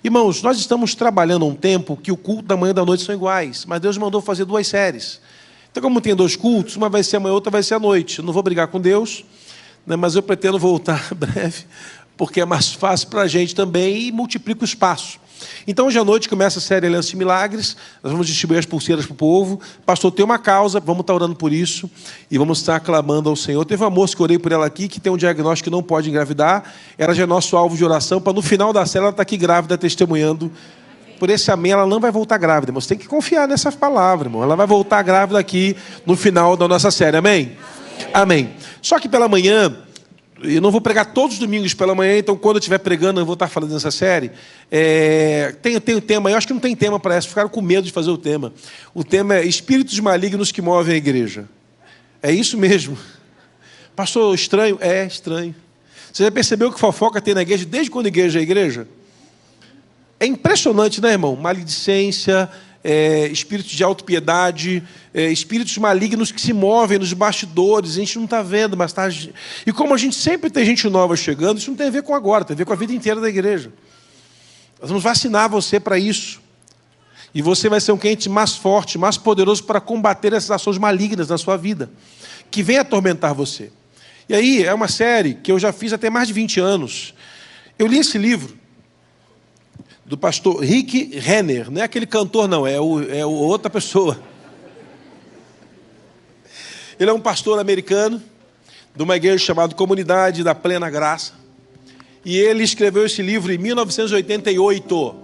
Irmãos, nós estamos trabalhando há um tempo que o culto da manhã e da noite são iguais, mas Deus mandou fazer 2 séries. Então, como tem 2 cultos, uma vai ser amanhã, outra vai ser à noite. Eu não vou brigar com Deus, né, mas eu pretendo voltar breve, porque é mais fácil para a gente também e multiplica o espaço. Então, hoje à noite começa a série Aliança de Milagres, nós vamos distribuir as pulseiras para o povo. Pastor, tem uma causa, vamos estar orando por isso e vamos estar clamando ao Senhor. Teve uma moça que eu orei por ela aqui, que tem um diagnóstico que não pode engravidar, ela já é nosso alvo de oração, para no final da série ela estar aqui grávida, testemunhando. Por esse amém, ela não vai voltar grávida, irmão. Você tem que confiar nessa palavra, irmão. Ela vai voltar grávida aqui no final da nossa série, amém? Amém. Só que pela manhã, eu não vou pregar todos os domingos pela manhã, então quando eu estiver pregando, eu vou estar falando nessa série. Tem tema, eu acho que não tem tema para essa, ficaram com medo de fazer o tema. O tema é espíritos malignos que movem a igreja. É isso mesmo. Pastor, estranho? É estranho. Você já percebeu que fofoca tem na igreja desde quando a igreja é igreja? É impressionante, né, irmão? Maledicência, espíritos de autopiedade, espíritos malignos que se movem nos bastidores, a gente não está vendo, mas está... E como a gente sempre tem gente nova chegando, isso não tem a ver com agora, tem a ver com a vida inteira da igreja. Nós vamos vacinar você para isso. E você vai ser um crente mais forte, mais poderoso para combater essas ações malignas na sua vida, que vem atormentar você. E aí, é uma série que eu já fiz há até mais de 20 anos. Eu li esse livro do pastor Rick Renner, não é aquele cantor não, é outra pessoa. Ele é um pastor americano, de uma igreja chamada Comunidade da Plena Graça, e ele escreveu esse livro em 1988.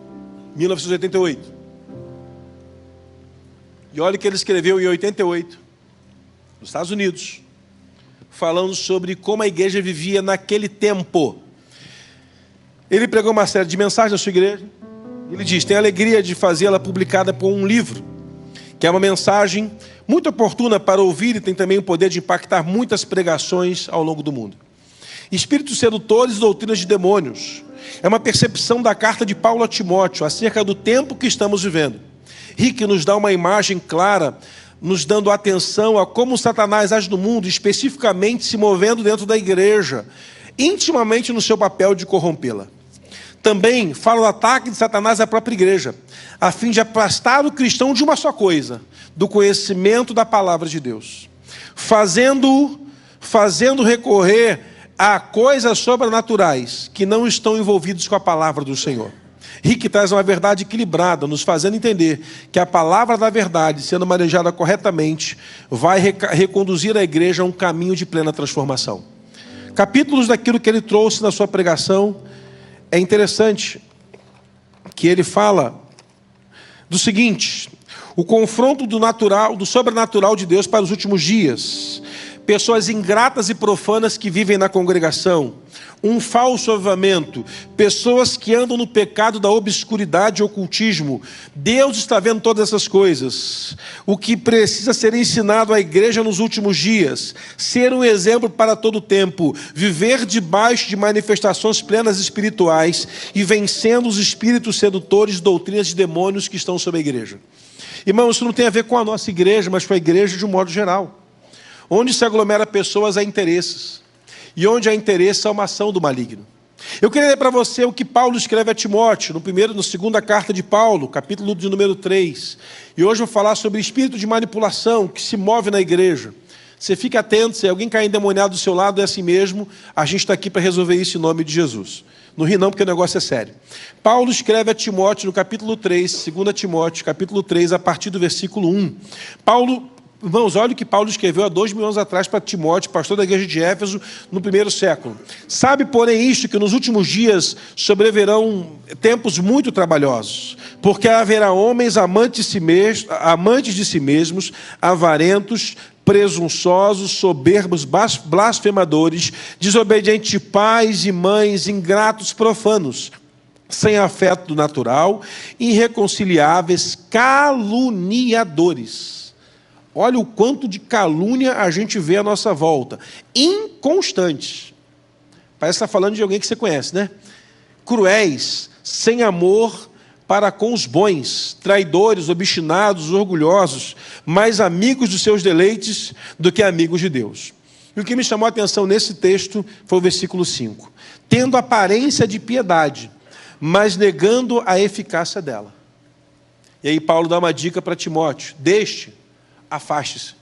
E olha o que ele escreveu em 88, nos Estados Unidos, falando sobre como a igreja vivia naquele tempo. Ele pregou uma série de mensagens na sua igreja. Ele diz, tem a alegria de fazê-la publicada por um livro, que é uma mensagem muito oportuna para ouvir e tem também o poder de impactar muitas pregações ao longo do mundo. Espíritos sedutores e doutrinas de demônios. É uma percepção da carta de Paulo a Timóteo acerca do tempo que estamos vivendo. Rick nos dá uma imagem clara, nos dando atenção a como Satanás age no mundo, especificamente se movendo dentro da igreja, intimamente no seu papel de corrompê-la. Também fala do ataque de Satanás à própria igreja, a fim de afastar o cristão de uma só coisa, do conhecimento da palavra de Deus, fazendo recorrer a coisas sobrenaturais que não estão envolvidos com a palavra do Senhor. Rick traz uma verdade equilibrada, nos fazendo entender que a palavra da verdade, sendo manejada corretamente, vai reconduzir a igreja a um caminho de plena transformação. Capítulos daquilo que ele trouxe na sua pregação, é interessante que ele fala do seguinte: o confronto do natural, do sobrenatural de Deus para os últimos dias, pessoas ingratas e profanas que vivem na congregação, um falso avivamento, pessoas que andam no pecado da obscuridade e ocultismo. Deus está vendo todas essas coisas. O que precisa ser ensinado à igreja nos últimos dias, ser um exemplo para todo o tempo, viver debaixo de manifestações plenas espirituais e vencendo os espíritos sedutores, doutrinas de demônios que estão sobre a igreja. Irmãos, isso não tem a ver com a nossa igreja, mas com a igreja de um modo geral. Onde se aglomera pessoas há interesses. E onde há interesse há uma ação do maligno. Eu queria ler para você o que Paulo escreve a Timóteo, na segunda carta de Paulo, capítulo de número 3. E hoje eu vou falar sobre o espírito de manipulação que se move na igreja. Você fique atento, se alguém cair endemoniado do seu lado, é assim mesmo. A gente está aqui para resolver isso em nome de Jesus. Não ri não, porque o negócio é sério. Paulo escreve a Timóteo no capítulo 3, 2 Timóteo, capítulo 3, a partir do versículo 1. Irmãos, olha o que Paulo escreveu há 2000 anos atrás para Timóteo, pastor da igreja de Éfeso, no 1º século. Sabe, porém, isto, que nos últimos dias sobrevirão tempos muito trabalhosos, porque haverá homens amantes de si mesmos, avarentos, presunçosos, soberbos, blasfemadores, desobedientes de pais e mães, ingratos, profanos, sem afeto natural, irreconciliáveis, caluniadores. Olha o quanto de calúnia a gente vê à nossa volta. Inconstantes. Parece que está falando de alguém que você conhece, né? Cruéis, sem amor para com os bons, traidores, obstinados, orgulhosos, mais amigos dos seus deleites do que amigos de Deus. E o que me chamou a atenção nesse texto foi o versículo 5. Tendo aparência de piedade, mas negando a eficácia dela. E aí Paulo dá uma dica para Timóteo: deixe, afaste-se.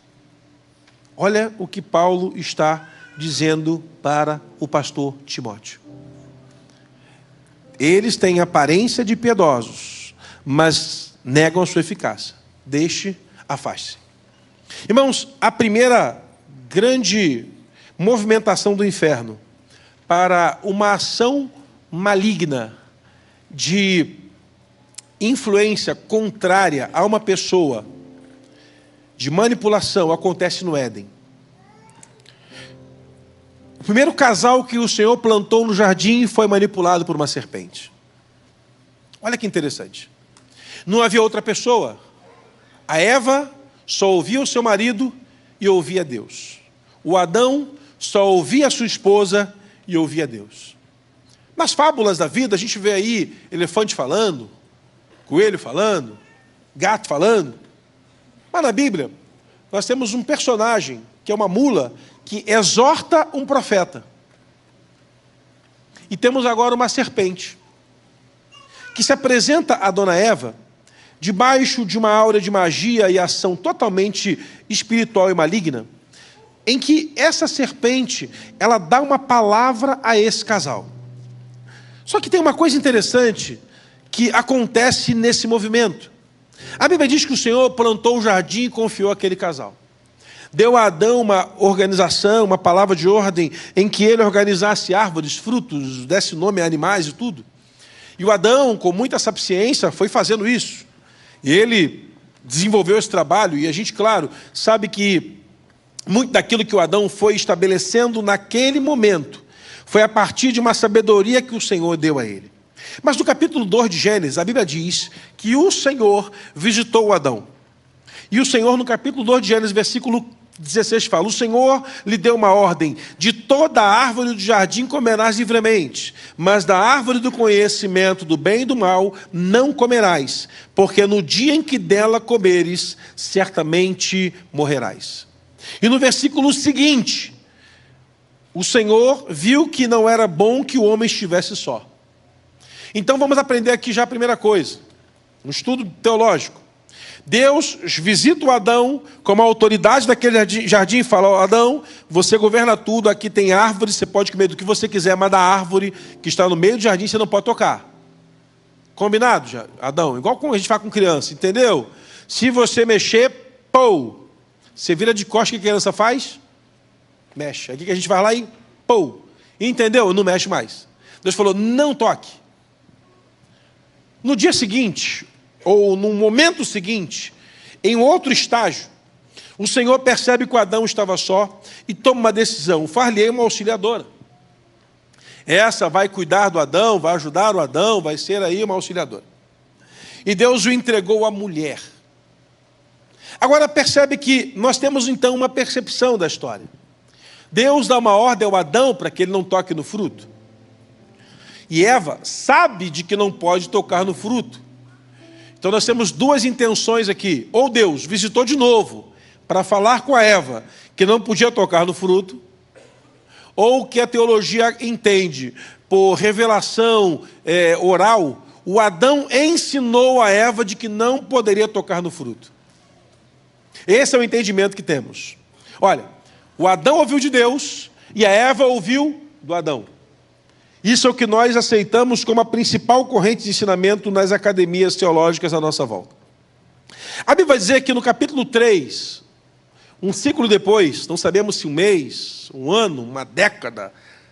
Olha o que Paulo está dizendo para o pastor Timóteo. Eles têm aparência de piedosos, mas negam a sua eficácia. Deixe, afaste-se. Irmãos, a primeira grande movimentação do inferno para uma ação maligna de influência contrária a uma pessoa, de manipulação, acontece no Éden. O primeiro casal que o Senhor plantou no jardim foi manipulado por uma serpente. Olha que interessante. Não havia outra pessoa. A Eva só ouvia o seu marido e ouvia Deus. O Adão só ouvia a sua esposa e ouvia Deus. Nas fábulas da vida, a gente vê aí elefante falando, coelho falando, gato falando. Mas na Bíblia, nós temos um personagem, que é uma mula, que exorta um profeta. E temos agora uma serpente, que se apresenta a Dona Eva, debaixo de uma aura de magia e ação totalmente espiritual e maligna, em que essa serpente, ela dá uma palavra a esse casal. Só que tem uma coisa interessante que acontece nesse movimento. A Bíblia diz que o Senhor plantou o jardim e confiou àquele casal. Deu a Adão uma organização, uma palavra de ordem, em que ele organizasse árvores, frutos, desse nome a animais e tudo. E o Adão, com muita sapiência, foi fazendo isso. E ele desenvolveu esse trabalho, e a gente, claro, sabe que muito daquilo que o Adão foi estabelecendo naquele momento foi a partir de uma sabedoria que o Senhor deu a ele. Mas no capítulo 2 de Gênesis, a Bíblia diz que o Senhor visitou o Adão. E o Senhor, no capítulo 2 de Gênesis, versículo 16, fala: o Senhor lhe deu uma ordem: de toda a árvore do jardim comerás livremente, mas da árvore do conhecimento do bem e do mal não comerás, porque no dia em que dela comeres, certamente morrerás. E no versículo seguinte, o Senhor viu que não era bom que o homem estivesse só. Então vamos aprender aqui já a primeira coisa, um estudo teológico. Deus visita o Adão como a autoridade daquele jardim e fala: Adão, você governa tudo, aqui tem árvore, você pode comer do que você quiser, mas da árvore que está no meio do jardim você não pode tocar. Combinado, Adão? Igual como a gente faz com criança, entendeu? Se você mexer, pô, você vira de costas, o que a criança faz? Mexe. Aí o que a gente vai lá e pô, entendeu? Não mexe mais. Deus falou: não toque. No dia seguinte, ou no momento seguinte, em outro estágio, o Senhor percebe que o Adão estava só e toma uma decisão: far-lhe-ei uma auxiliadora. Essa vai cuidar do Adão, vai ajudar o Adão, vai ser aí uma auxiliadora. E Deus o entregou à mulher. Agora percebe que nós temos então uma percepção da história. Deus dá uma ordem ao Adão para que ele não toque no fruto. E Eva sabe de que não pode tocar no fruto. Então nós temos duas intenções aqui. Ou Deus visitou de novo para falar com a Eva que não podia tocar no fruto, ou que a teologia entende por revelação oral, o Adão ensinou a Eva de que não poderia tocar no fruto. Esse é o entendimento que temos. Olha, o Adão ouviu de Deus e a Eva ouviu do Adão. Isso é o que nós aceitamos como a principal corrente de ensinamento nas academias teológicas à nossa volta. A Bíblia vai dizer que no capítulo 3, um século depois, não sabemos se um mês, um ano, uma década,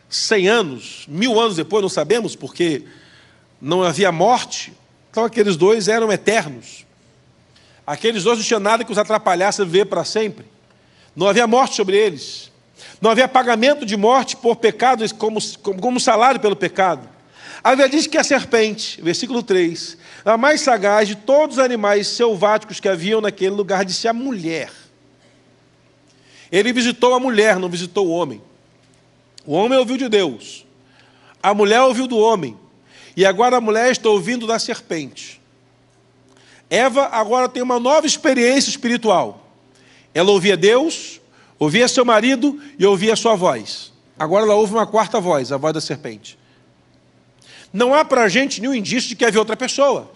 100 anos, 1000 anos depois, não sabemos, porque não havia morte, então aqueles dois eram eternos. Aqueles dois não tinha nada que os atrapalhasse a viver para sempre. Não havia morte sobre eles. Não havia pagamento de morte por pecado como salário pelo pecado. A Bíblia diz que a serpente, versículo 3, a mais sagaz de todos os animais selváticos que haviam naquele lugar, disse a mulher. Ele visitou a mulher, não visitou o homem. O homem ouviu de Deus. A mulher ouviu do homem. E agora a mulher está ouvindo da serpente. Eva agora tem uma nova experiência espiritual. Ela ouvia Deus, ouvia seu marido e ouvia sua voz. Agora ela ouve uma quarta voz, a voz da serpente. não há para a gente nenhum indício de que havia outra pessoa.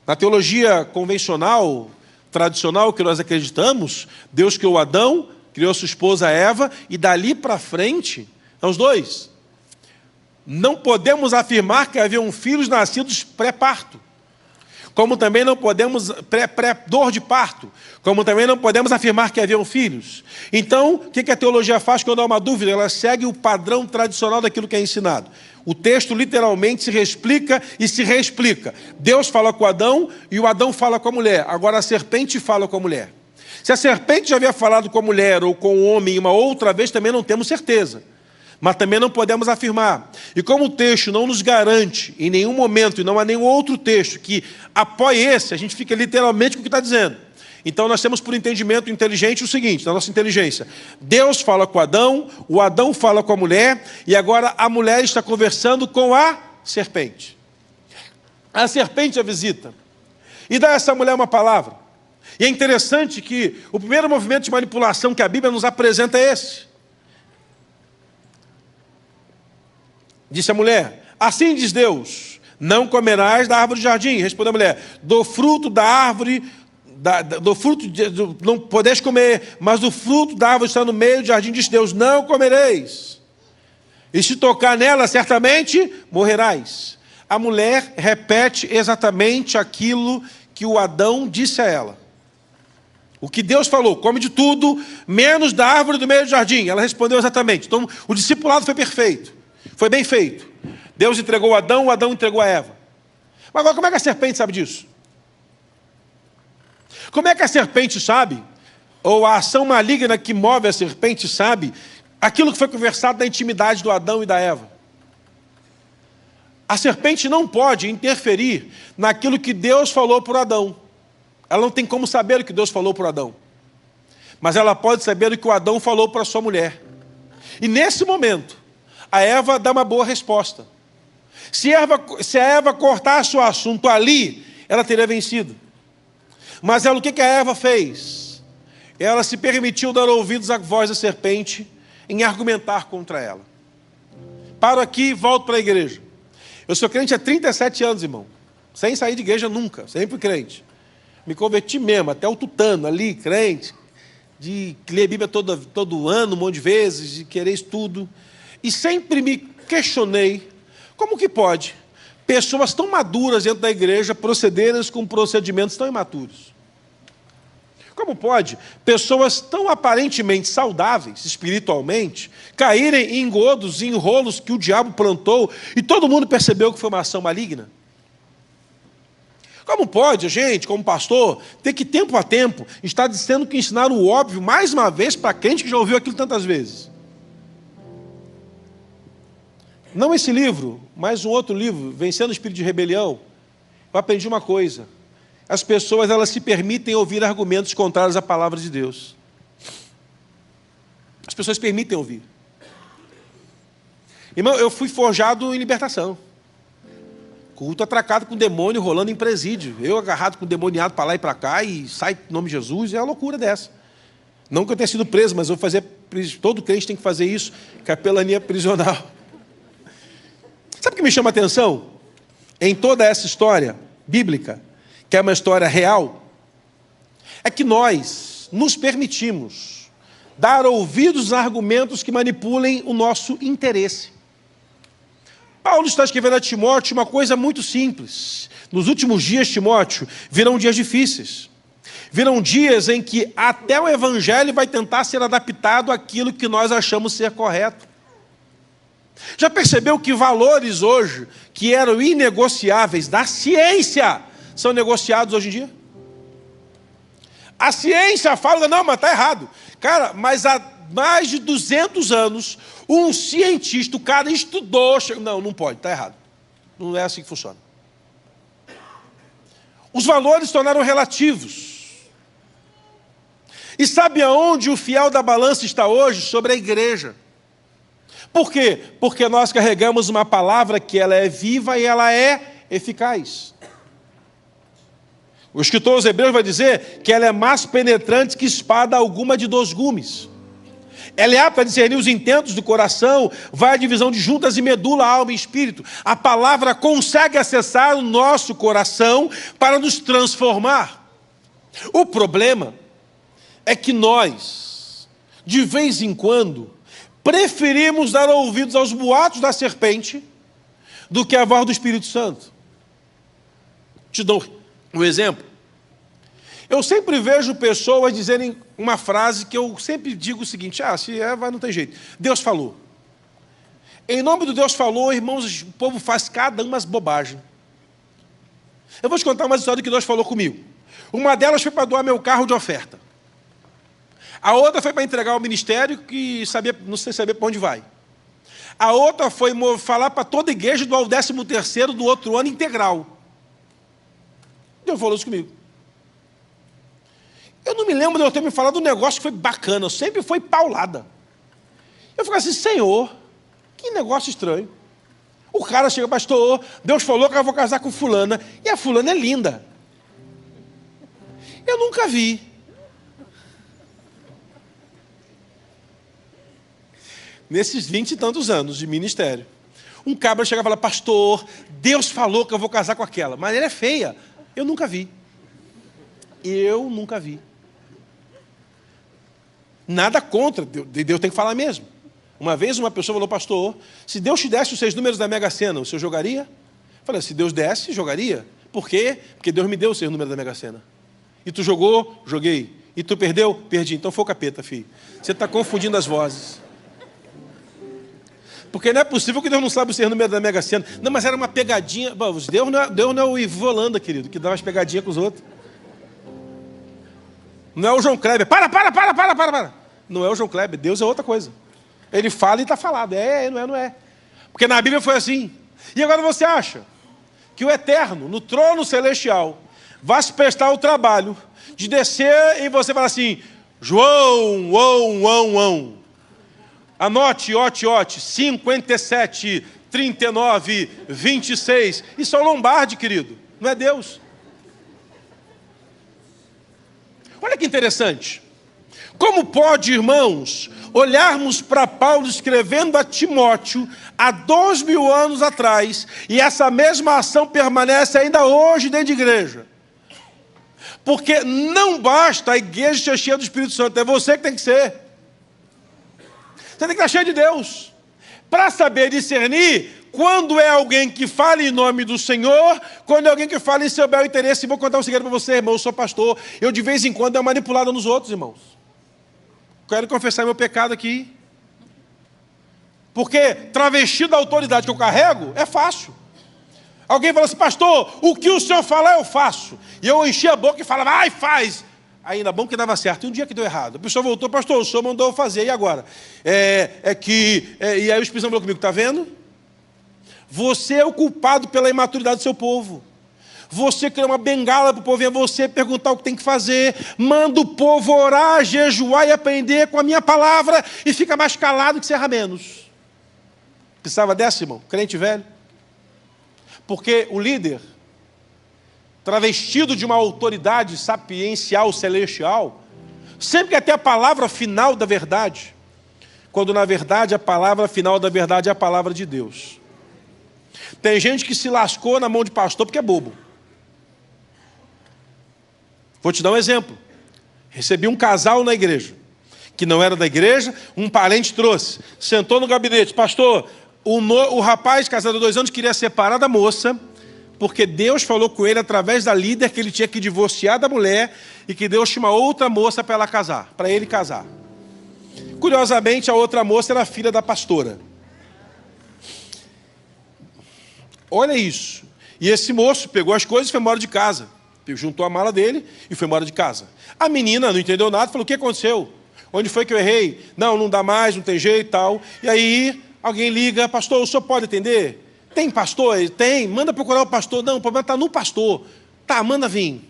Na teologia convencional, tradicional que nós acreditamos, Deus criou Adão, criou sua esposa Eva, e dali para frente, são os dois. Não podemos afirmar que haviam filhos nascidos pré-parto, como também não podemos, pré-dor de parto, como também não podemos afirmar que haviam filhos. Então, o que a teologia faz quando há uma dúvida? Ela segue o padrão tradicional daquilo que é ensinado. O texto literalmente se reexplica e se reexplica. Deus fala com Adão e o Adão fala com a mulher. Agora a serpente fala com a mulher. Se a serpente já havia falado com a mulher ou com o homem uma outra vez, também não temos certeza. Mas também não podemos afirmar. E como o texto não nos garante em nenhum momento, e não há nenhum outro texto que apoie esse, a gente fica literalmente com o que está dizendo. Então nós temos por entendimento inteligente o seguinte, na nossa inteligência: Deus fala com Adão, o Adão fala com a mulher, e agora a mulher está conversando com a serpente. A serpente a visita e dá a essa mulher uma palavra. E é interessante que o primeiro movimento de manipulação que a Bíblia nos apresenta é esse. Disse a mulher: assim diz Deus, não comerás da árvore do jardim. Respondeu a mulher: do fruto da árvore, não podeis comer, mas do fruto da árvore está no meio do jardim, disse Deus, não comereis. E se tocar nela, certamente morrerás. A mulher repete exatamente aquilo que o Adão disse a ela. O que Deus falou: come de tudo, menos da árvore do meio do jardim. Ela respondeu exatamente. Então, o discipulado foi perfeito. Foi bem feito. Deus entregou Adão, o Adão entregou a Eva. Mas agora, como é que a serpente sabe disso? Como é que a serpente sabe, ou a ação maligna que move a serpente sabe, aquilo que foi conversado na intimidade do Adão e da Eva? A serpente não pode interferir naquilo que Deus falou por Adão. Ela não tem como saber o que Deus falou por Adão. Mas ela pode saber o que o Adão falou para a sua mulher. E nesse momento, a Eva dá uma boa resposta. Se a Eva cortasse o assunto ali, ela teria vencido. Mas o que a Eva fez? Ela se permitiu dar ouvidos à voz da serpente em argumentar contra ela. Paro aqui e volto para a igreja. Eu sou crente há 37 anos, irmão. Sem sair de igreja nunca, sempre crente. Me converti mesmo, até o tutano ali, crente, de ler a Bíblia todo ano, um monte de vezes, de querer estudo. E sempre me questionei, como que pode pessoas tão maduras dentro da igreja procederem com procedimentos tão imaturos? Como pode pessoas tão aparentemente saudáveis, espiritualmente, caírem em engodos e enrolos que o diabo plantou e todo mundo percebeu que foi uma ação maligna? Como pode a gente, como pastor, ter que tempo a tempo estar dizendo que ensinar o óbvio mais uma vez para crente que já ouviu aquilo tantas vezes? Não esse livro, mas um outro livro, Vencendo o Espírito de Rebelião, eu aprendi uma coisa: as pessoas, elas se permitem ouvir argumentos contrários à palavra de Deus. As pessoas permitem ouvir. Irmão, eu fui forjado em libertação. Culto atracado com demônio, rolando em presídio. Eu agarrado com demoniado para lá e para cá, e sai em nome de Jesus, é uma loucura dessa. Não que eu tenha sido preso, mas eu vou fazer, todo crente tem que fazer isso, capelania prisional. Sabe o que me chama a atenção? Em toda essa história bíblica, que é uma história real, é que nós nos permitimos dar ouvidos a argumentos que manipulem o nosso interesse. Paulo está escrevendo a Timóteo uma coisa muito simples. Nos últimos dias, Timóteo, virão dias difíceis. Virão dias em que até o evangelho vai tentar ser adaptado àquilo que nós achamos ser correto. Já percebeu que valores hoje, que eram inegociáveis da ciência, são negociados hoje em dia? A ciência fala: não, mas está errado. Cara, mas há mais de 200 anos, um cientista, o cara estudou, não pode, está errado. Não é assim que funciona. Os valores se tornaram relativos. E sabe aonde o fiel da balança está hoje? Sobre a igreja. Por quê? Porque nós carregamos uma palavra que ela é viva e ela é eficaz. O escritor aos Hebreus vai dizer que ela é mais penetrante que espada alguma de 2 gumes. Ela é apta a discernir os intentos do coração, vai à divisão de juntas e medula, alma e espírito. A palavra consegue acessar o nosso coração para nos transformar. O problema é que nós, de vez em quando, preferimos dar ouvidos aos boatos da serpente do que à voz do Espírito Santo. Te dou um exemplo. Eu sempre vejo pessoas dizerem uma frase que eu sempre digo o seguinte: se vai, não tem jeito. Deus falou. Em nome do Deus falou, irmãos, o povo faz cada umas bobagens. Eu vou te contar uma história que Deus falou comigo. Uma delas foi para doar meu carro de oferta. A outra foi para entregar ao ministério que não sei saber para onde vai. A outra foi falar para toda a igreja doar o 13º do outro ano integral. Deus falou isso comigo. Eu não me lembro de eu ter me falado um negócio que foi bacana, sempre foi paulada. Eu fico assim: Senhor, que negócio estranho. O cara chega: pastor, Deus falou que eu vou casar com fulana, e a fulana é linda. Eu nunca vi. Nesses 20 e tantos anos de ministério, um cabra chega e fala: pastor, Deus falou que eu vou casar com aquela, mas ela é feia. Eu nunca vi. Eu nunca vi. Nada contra, Deus tem que falar mesmo. Uma vez uma pessoa falou: pastor, se Deus te desse os 6 números da Mega Sena, o senhor jogaria? Eu falei: se Deus desse, jogaria. Por quê? Porque Deus me deu os 6 números da Mega Sena. E tu jogou? Joguei. E tu perdeu? Perdi. Então foi o capeta, filho. Você está confundindo as vozes. Porque não é possível que Deus não sabe os 6 números da Mega Sena. Não, mas era uma pegadinha. Bom, Deus não é o Ivo Holanda, querido, que dá umas pegadinhas com os outros. Não é o João Kleber. Para. Não é o João Kleber. Deus é outra coisa. Ele fala e está falado. Não é. Porque na Bíblia foi assim. E agora você acha que o Eterno, no trono celestial, vai se prestar o trabalho de descer e você falar assim: João, anote, 57, 39, 26. Isso é o Lombardi, querido. Não é Deus. Olha que interessante. Como pode, irmãos, olharmos para Paulo escrevendo a Timóteo há 2000 anos atrás e essa mesma ação permanece ainda hoje dentro de igreja? Porque não basta a igreja ser cheia do Espírito Santo, é você que tem que ser. Você tem que estar cheio de Deus. Para saber discernir quando é alguém que fala em nome do Senhor, quando é alguém que fala em seu bel interesse. E vou contar um segredo para você, irmão. Eu sou pastor. Eu de vez em quando é manipulado nos outros, irmãos. Quero confessar meu pecado aqui. Porque travesti da autoridade que eu carrego é fácil. Alguém fala assim: pastor, o que o senhor falar eu faço. E eu enchi a boca e falava: vai, faz. Aí ainda bom que dava certo. E um dia que deu errado. A pessoa voltou: pastor, o senhor mandou eu fazer. E agora? E aí o Espírito Santo falou comigo: está vendo? Você é o culpado pela imaturidade do seu povo. Você cria uma bengala para o povo, é você perguntar o que tem que fazer. Manda o povo orar, jejuar e aprender com a minha palavra e fica mais calado que se erra menos. Precisava dessa, irmão? Crente velho? Porque o líder, travestido de uma autoridade sapiencial, celestial, sempre quer ter a palavra final da verdade, quando na verdade a palavra final da verdade é a palavra de Deus. Tem gente que se lascou na mão de pastor porque é bobo. Vou te dar um exemplo. Recebi um casal na igreja, que não era da igreja, um parente trouxe, sentou no gabinete: pastor, o rapaz casado há 2 anos queria separar da moça, porque Deus falou com ele através da líder que ele tinha que divorciar da mulher e que Deus tinha uma outra moça para ela casar, para ele casar. Curiosamente, a outra moça era filha da pastora. Olha isso. E esse moço pegou as coisas e foi embora de casa. Juntou a mala dele e foi embora de casa. A menina não entendeu nada, falou: o que aconteceu? Onde foi que eu errei? Não dá mais, não tem jeito e tal. E aí alguém liga: pastor, o senhor pode atender? Tem pastor? Tem, manda procurar o pastor. Não, o problema está no pastor. Tá, manda vir.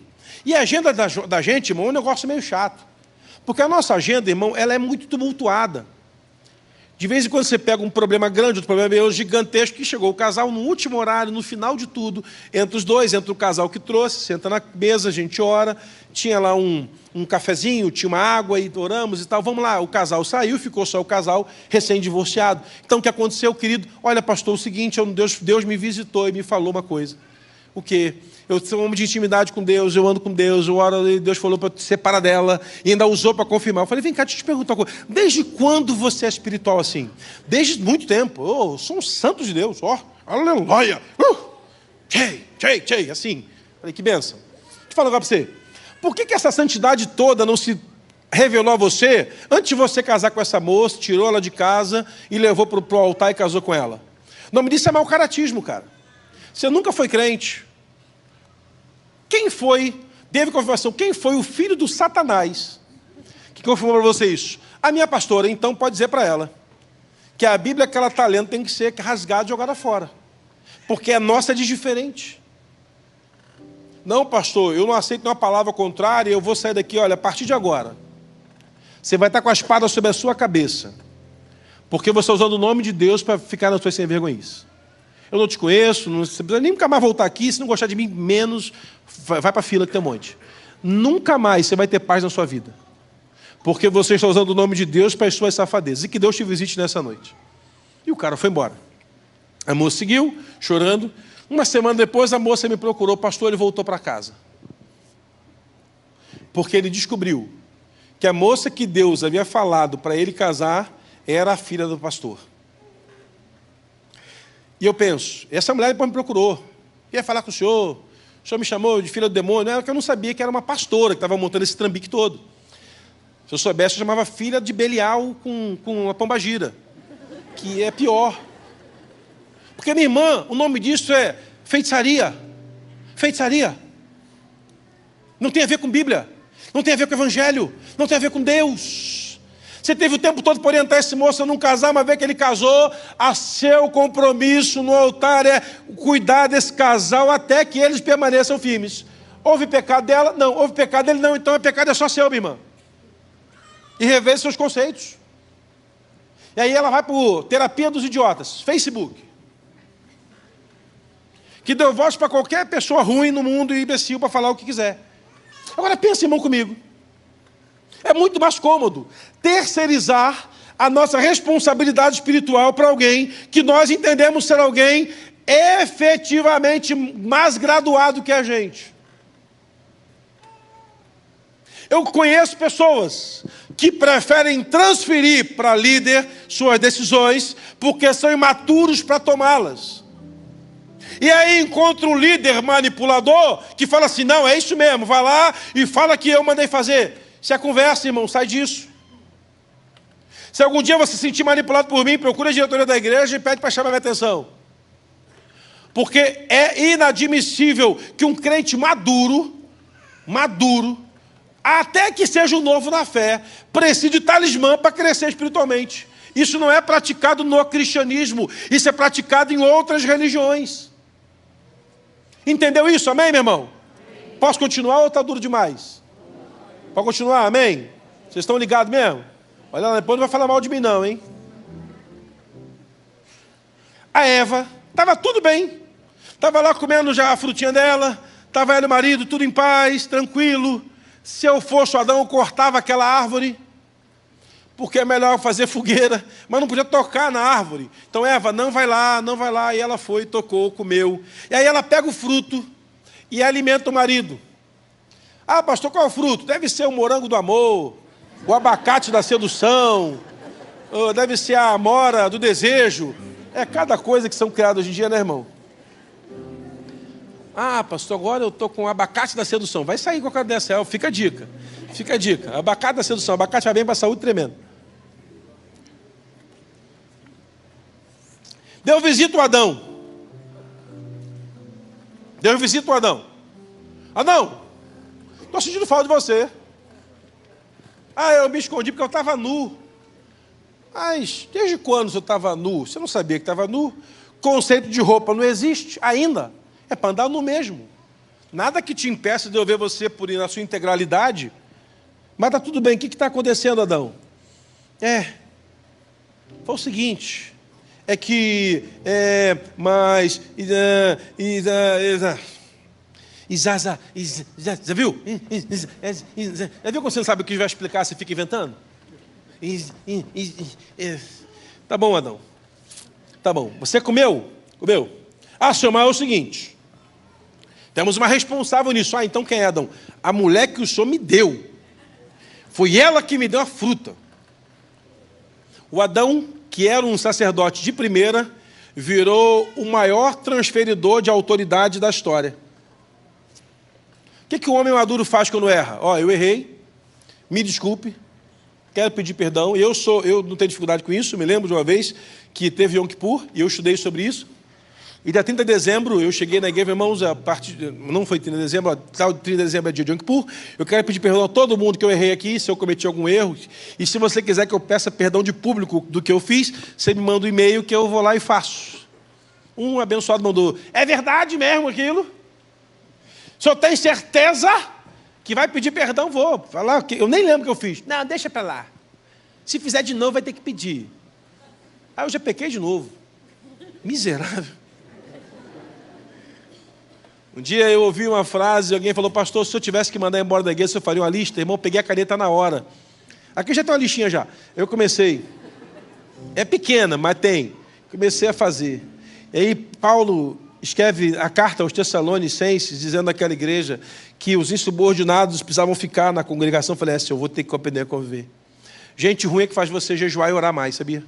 E a agenda da gente, irmão, é um negócio meio chato. Porque a nossa agenda, irmão, ela é muito tumultuada. De vez em quando você pega um problema grande, outro problema meio gigantesco, que chegou o casal no último horário, no final de tudo, entre os dois, entra o casal que trouxe, senta na mesa, a gente ora, tinha lá um cafezinho, tinha uma água, e oramos e tal, vamos lá, o casal saiu, ficou só o casal recém-divorciado. Então, o que aconteceu, querido? Olha, pastor, o seguinte, Deus me visitou e me falou uma coisa. O quê? Eu sou um homem de intimidade com Deus, eu ando com Deus, eu oro, e Deus falou para te separar dela, e ainda usou para confirmar. Eu falei, vem cá, deixa eu te perguntar uma coisa. Desde quando você é espiritual assim? Desde muito tempo. Eu sou um santo de Deus, aleluia. Tchei, assim. Falei, que bênção. Deixa eu falar agora para você. Por que essa santidade toda não se revelou a você antes de você casar com essa moça, tirou ela de casa e levou para o altar e casou com ela? O nome disso é mau caratismo, cara. Você nunca foi crente. Quem foi, teve confirmação, quem foi o filho do Satanás que confirmou para você isso? A minha pastora, então, pode dizer para ela que a Bíblia que ela está lendo tem que ser rasgada e jogada fora. Porque a nossa diz diferente. Não, pastor, eu não aceito nenhuma palavra contrária, eu vou sair daqui, olha, a partir de agora, você vai estar com a espada sobre a sua cabeça. Porque você está usando o nome de Deus para ficar na sua sem vergonhice. Eu não te conheço, você precisa nem nunca mais voltar aqui, se não gostar de mim, menos, vai para a fila que tem um monte. Nunca mais você vai ter paz na sua vida. Porque você está usando o nome de Deus para as suas safadezas. E que Deus te visite nessa noite. E o cara foi embora. A moça seguiu, chorando. Uma semana depois, a moça me procurou, pastor, ele voltou para casa. Porque ele descobriu que a moça que Deus havia falado para ele casar era a filha do pastor. E eu penso, essa mulher depois me procurou, ia falar com o senhor me chamou de filha do demônio, era que eu não sabia que era uma pastora que estava montando esse trambique todo. Se eu soubesse, eu chamava filha de Belial com a pombagira, que é pior. Porque, minha irmã, o nome disso é feitiçaria. Feitiçaria. Não tem a ver com Bíblia, não tem a ver com Evangelho, não tem a ver com Deus. Você teve o tempo todo para orientar esse moço a não casar, mas vê que ele casou, a seu compromisso no altar é cuidar desse casal até que eles permaneçam firmes. Houve pecado dela? Não. Houve pecado dele? Não. Então o pecado é só seu, minha irmã. E reveja seus conceitos. E aí ela vai para o Terapia dos Idiotas, Facebook, que deu voz para qualquer pessoa ruim no mundo e imbecil para falar o que quiser. Agora pensa, irmão, comigo. É muito mais cômodo terceirizar a nossa responsabilidade espiritual para alguém que nós entendemos ser alguém efetivamente mais graduado que a gente. Eu conheço pessoas que preferem transferir para líder suas decisões porque são imaturos para tomá-las. E aí encontra um líder manipulador que fala assim, não, é isso mesmo, vai lá e fala que eu mandei fazer. Se é conversa, irmão, sai disso. Se algum dia você se sentir manipulado por mim, procura a diretoria da igreja e pede para chamar minha atenção. Porque é inadmissível que um crente maduro, até que seja um novo na fé, precise de talismã para crescer espiritualmente. Isso não é praticado no cristianismo, isso é praticado em outras religiões. Entendeu isso? Amém, meu irmão? Amém. Posso continuar ou está duro demais? Pode continuar, amém? Vocês estão ligados mesmo? Olha lá, depois não vai falar mal de mim não, hein? A Eva, estava tudo bem. Estava lá comendo já a frutinha dela, estava ela e o marido, tudo em paz, tranquilo. Se eu fosse o Adão, eu cortava aquela árvore, porque é melhor fazer fogueira, mas não podia tocar na árvore. Então Eva, não vai lá, e ela foi, tocou, comeu. E aí ela pega o fruto e alimenta o marido. Ah, pastor, qual é o fruto? Deve ser o morango do amor, o abacate da sedução, deve ser a amora do desejo. É cada coisa que são criadas hoje em dia, né, irmão? Ah, pastor, agora eu estou com o abacate da sedução. Vai sair com a cara dessa, fica a dica. Fica a dica. Abacate da sedução. Abacate vai bem para a saúde, tremendo. Deus visita o Adão. Adão, estou sentindo falta de você. Ah, eu me escondi porque eu estava nu. Mas desde quando você estava nu? Você não sabia que estava nu? Conceito de roupa não existe ainda. É para andar nu mesmo. Nada que te impeça de eu ver você na sua integralidade. Mas está tudo bem. O que está acontecendo, Adão? foi o seguinte, é que, já viu? Já viu quando você não sabe o que vai explicar, você fica inventando? Tá bom, Adão. Tá bom. Você comeu? Comeu. Senhor, mas é o seguinte. Temos uma responsável nisso. Então quem é, Adão? A mulher que o Senhor me deu. Foi ela que me deu a fruta. O Adão, que era um sacerdote de primeira, virou o maior transferidor de autoridade da história. O que o homem maduro faz quando erra? Eu errei, me desculpe, quero pedir perdão. Eu não tenho dificuldade com isso. Me lembro de uma vez que teve Yom Kippur e eu estudei sobre isso. E dia 30 de dezembro eu cheguei na igreja, irmãos, não foi 30 de dezembro, 30 de dezembro é dia de Yom Kippur. Eu quero pedir perdão a todo mundo que eu errei aqui, se eu cometi algum erro. E se você quiser que eu peça perdão de público do que eu fiz, você me manda um e-mail que eu vou lá e faço. Um abençoado mandou: é verdade mesmo aquilo? Se eu tenho certeza que vai pedir perdão, vou falar. Eu nem lembro o que eu fiz. Não, deixa para lá. Se fizer de novo, vai ter que pedir. Eu já pequei de novo. Miserável. Um dia eu ouvi uma frase, alguém falou: pastor, se eu tivesse que mandar embora da igreja, eu faria uma lista. Irmão, peguei a caneta na hora. Aqui já tem uma listinha já. Eu comecei. É pequena, mas tem. Comecei a fazer. E aí Paulo escreve a carta aos Tessalonicenses, dizendo àquela igreja que os insubordinados precisavam ficar na congregação. Eu falei: eu vou ter que aprender a conviver. Gente ruim é que faz você jejuar e orar mais, sabia?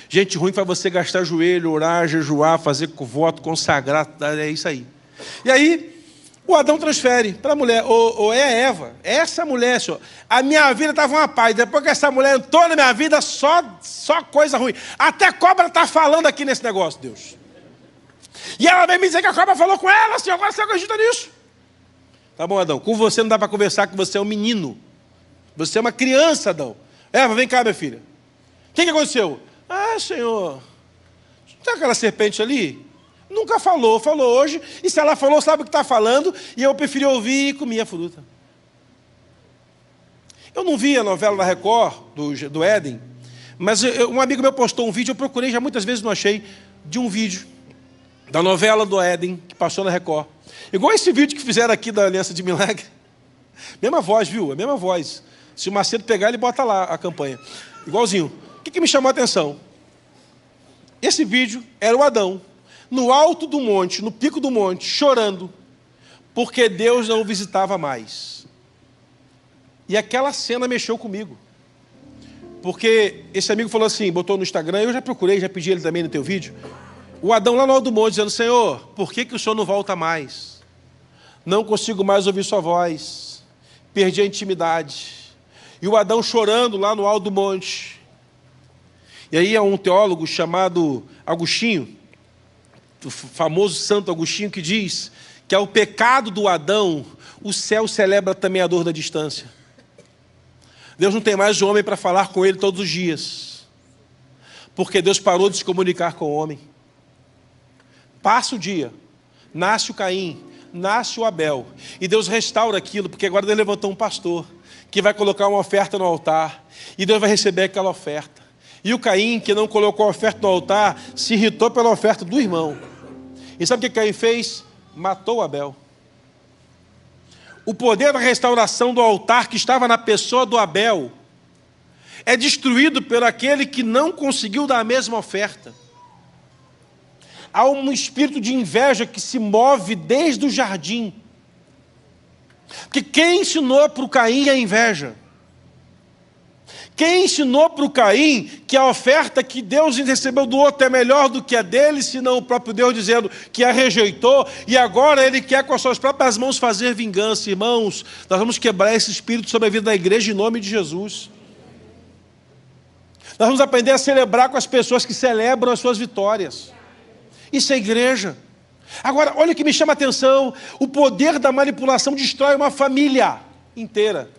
Gente ruim faz você gastar joelho, orar, jejuar, fazer voto, consagrar. É isso aí. E aí, o Adão transfere para a mulher, ou é a Eva, essa mulher, senhor, a minha vida estava uma paz, depois que essa mulher entrou na minha vida, só coisa ruim. Até cobra está falando aqui nesse negócio, Deus. E ela vem me dizer que a cobra falou com ela, senhor, agora você acredita nisso? Tá bom, Adão, com você não dá para conversar, que você é um menino. Você é uma criança, Adão. Eva, vem cá, minha filha. O que aconteceu? Senhor, tem aquela serpente ali? Nunca falou hoje, e se ela falou, sabe o que está falando, e eu preferi ouvir e comi a fruta. Eu não vi a novela da Record, do Éden, mas um amigo meu postou um vídeo, eu procurei, já muitas vezes não achei, de um vídeo da novela do Éden, que passou na Record. Igual esse vídeo que fizeram aqui da Aliança de Milagre. Mesma voz, viu? A mesma voz. Se o Macedo pegar, ele bota lá a campanha. Igualzinho. O que me chamou a atenção? Esse vídeo era o Adão, no alto do monte, no pico do monte, chorando, porque Deus não o visitava mais. E aquela cena mexeu comigo. Porque esse amigo falou assim, botou no Instagram, eu já procurei, já pedi ele também no teu vídeo, o Adão lá no alto do monte, dizendo: Senhor, por que o Senhor não volta mais? Não consigo mais ouvir sua voz, perdi a intimidade. E o Adão chorando lá no alto do monte. E aí é um teólogo chamado Agostinho, o famoso Santo Agostinho, que diz que ao pecado do Adão, o céu celebra também a dor da distância. Deus não tem mais o homem para falar com ele todos os dias, porque Deus parou de se comunicar com o homem. Passa o dia, nasce o Caim, nasce o Abel, e Deus restaura aquilo, porque agora Deus levantou um pastor, que vai colocar uma oferta no altar, e Deus vai receber aquela oferta. E o Caim, que não colocou a oferta no altar, se irritou pela oferta do irmão. E sabe o que Caim fez? Matou Abel. O poder da restauração do altar que estava na pessoa do Abel é destruído por aquele que não conseguiu dar a mesma oferta. Há um espírito de inveja que se move desde o jardim. Porque quem ensinou para o Caim a inveja? Quem ensinou para o Caim que a oferta que Deus recebeu do outro é melhor do que a dele, senão o próprio Deus dizendo que a rejeitou, e agora ele quer com as suas próprias mãos fazer vingança? Irmãos, nós vamos quebrar esse espírito sobre a vida da igreja em nome de Jesus. Nós vamos aprender a celebrar com as pessoas que celebram as suas vitórias. Isso é igreja. Agora, olha o que me chama a atenção: o poder da manipulação destrói uma família inteira.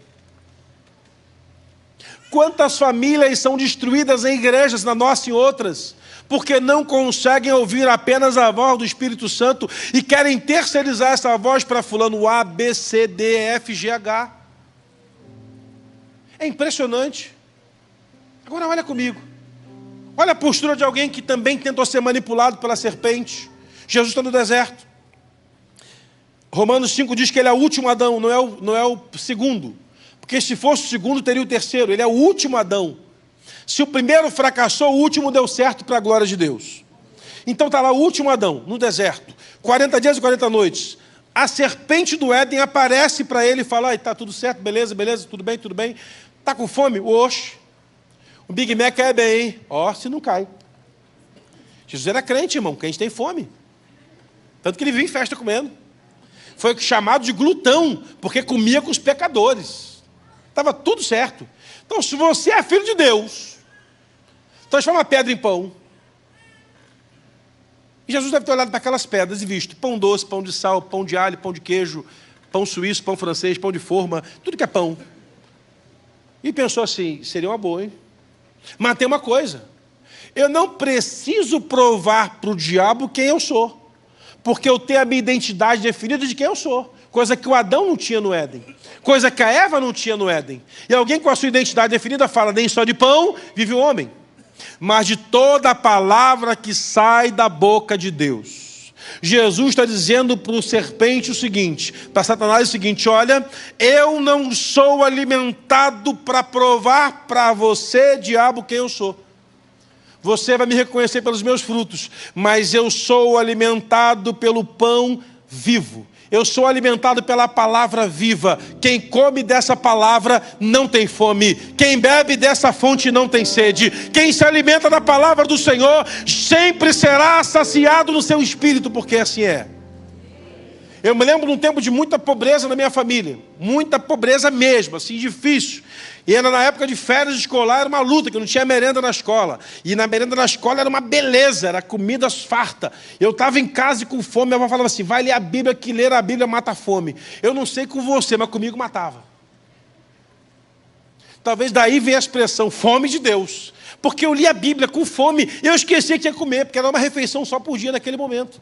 Quantas famílias são destruídas em igrejas, na nossa e em outras, porque não conseguem ouvir apenas a voz do Espírito Santo e querem terceirizar essa voz para fulano A, B, C, D, F, G, H. É impressionante. Agora olha comigo. Olha a postura de alguém que também tentou ser manipulado pela serpente. Jesus está no deserto. Romanos 5 diz que ele é o último Adão, não é o segundo. Porque se fosse o segundo, teria o terceiro. Ele é o último Adão. Se o primeiro fracassou, o último deu certo para a glória de Deus. Então está lá o último Adão, no deserto. 40 dias e 40 noites. A serpente do Éden aparece para ele e fala: está tudo certo, beleza, tudo bem. Está com fome? Oxe. O Big Mac é bem, hein? Ó, se não cai. Jesus era crente, irmão, que a gente tem fome. Tanto que ele vinha em festa comendo. Foi chamado de glutão, porque comia com os pecadores. Estava tudo certo. Então, se você é filho de Deus, transforma a pedra em pão. E Jesus deve ter olhado para aquelas pedras e visto pão doce, pão de sal, pão de alho, pão de queijo, pão suíço, pão francês, pão de forma, tudo que é pão. E pensou assim: seria uma boa, hein? Mas tem uma coisa: eu não preciso provar para o diabo quem eu sou, porque eu tenho a minha identidade definida de quem eu sou, coisa que o Adão não tinha no Éden, coisa que a Eva não tinha no Éden. E alguém com a sua identidade definida fala: nem só de pão vive o homem, mas de toda a palavra que sai da boca de Deus. Jesus está dizendo para o serpente o seguinte, para Satanás o seguinte: olha, eu não sou alimentado para provar para você, diabo, quem eu sou. Você vai me reconhecer pelos meus frutos, mas eu sou alimentado pelo pão vivo. Eu sou alimentado pela palavra viva. Quem come dessa palavra não tem fome. Quem bebe dessa fonte não tem sede. Quem se alimenta da palavra do Senhor sempre será saciado no seu espírito, porque assim é. Eu me lembro de um tempo de muita pobreza na minha família. Muita pobreza mesmo, assim, difícil. E era na época de férias escolar, era uma luta, que não tinha merenda na escola. E na merenda na escola era uma beleza, era comida farta. Eu estava em casa e com fome, minha avó falava assim: vai ler a Bíblia, que ler a Bíblia mata a fome. Eu não sei com você, mas comigo matava. Talvez daí venha a expressão fome de Deus. Porque eu li a Bíblia com fome e eu esqueci que tinha que comer, porque era uma refeição só por dia naquele momento.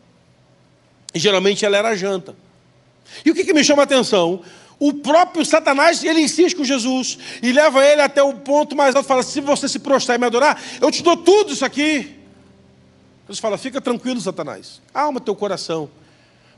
E geralmente ela era a janta. E o que me chama a atenção? O próprio Satanás, ele insiste com Jesus e leva ele até o ponto mais alto. Fala: se você se prostrar e me adorar, eu te dou tudo isso aqui. Jesus fala: fica tranquilo, Satanás, calma teu coração.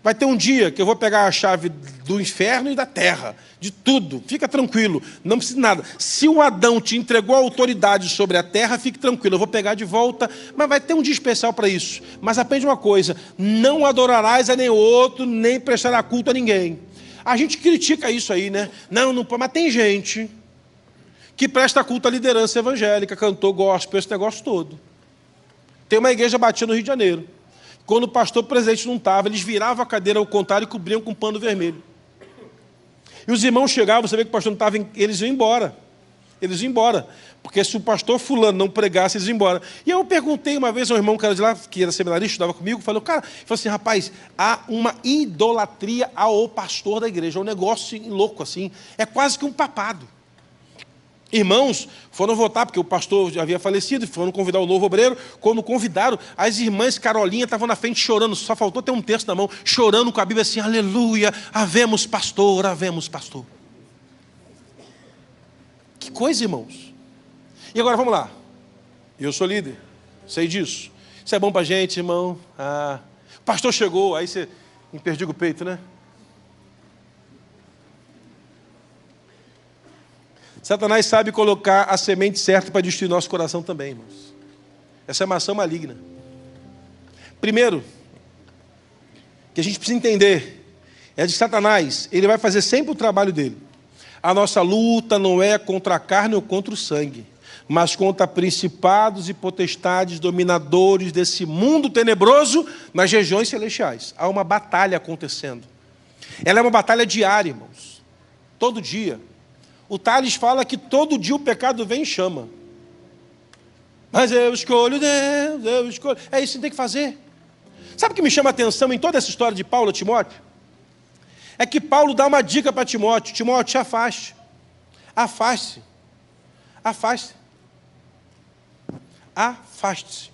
Vai ter um dia que eu vou pegar a chave do inferno e da terra, de tudo. Fica tranquilo, não precisa de nada. Se o Adão te entregou a autoridade sobre a terra, fique tranquilo, eu vou pegar de volta, mas vai ter um dia especial para isso. Mas aprende uma coisa: não adorarás a nem outro, nem prestará culto a ninguém. A gente critica isso aí, né? Não, mas tem gente que presta culto à liderança evangélica, cantor gospel, esse negócio todo. Tem uma igreja batida no Rio de Janeiro. Quando o pastor presente não estava, eles viravam a cadeira ao contrário e cobriam com pano vermelho. E os irmãos chegavam, você vê que o pastor não estava, eles iam embora. Eles iam embora. Porque se o pastor fulano não pregasse, eles iam embora. E eu perguntei uma vez ao irmão que era de lá, que era seminarista, estudava comigo, falou: cara, ele falou assim: rapaz, há uma idolatria ao pastor da igreja, um negócio louco assim, é quase que um papado. Irmãos foram votar, porque o pastor já havia falecido, foram convidar o novo obreiro. Quando convidaram, as irmãs Carolinha estavam na frente chorando, só faltou ter um texto na mão, chorando com a Bíblia assim: aleluia, havemos pastor, havemos pastor. Que coisa, irmãos. E agora vamos lá. Eu sou líder, sei disso. Isso é bom para a gente, irmão. O pastor chegou, aí você emperdiga o peito, né? Satanás sabe colocar a semente certa para destruir nosso coração também, irmãos. Essa é uma ação maligna. Primeiro, que a gente precisa entender, é de Satanás, ele vai fazer sempre o trabalho dele. A nossa luta não é contra a carne ou contra o sangue, mas contra principados e potestades dominadores desse mundo tenebroso nas regiões celestiais. Há uma batalha acontecendo. Ela é uma batalha diária, irmãos. Todo dia. O Tales fala que todo dia o pecado vem e chama. Mas eu escolho Deus, eu escolho. É isso que tem que fazer. Sabe o que me chama a atenção em toda essa história de Paulo a Timóteo? É que Paulo dá uma dica para Timóteo: Timóteo, te afaste. Afaste-se. Afaste-se. Afaste-se.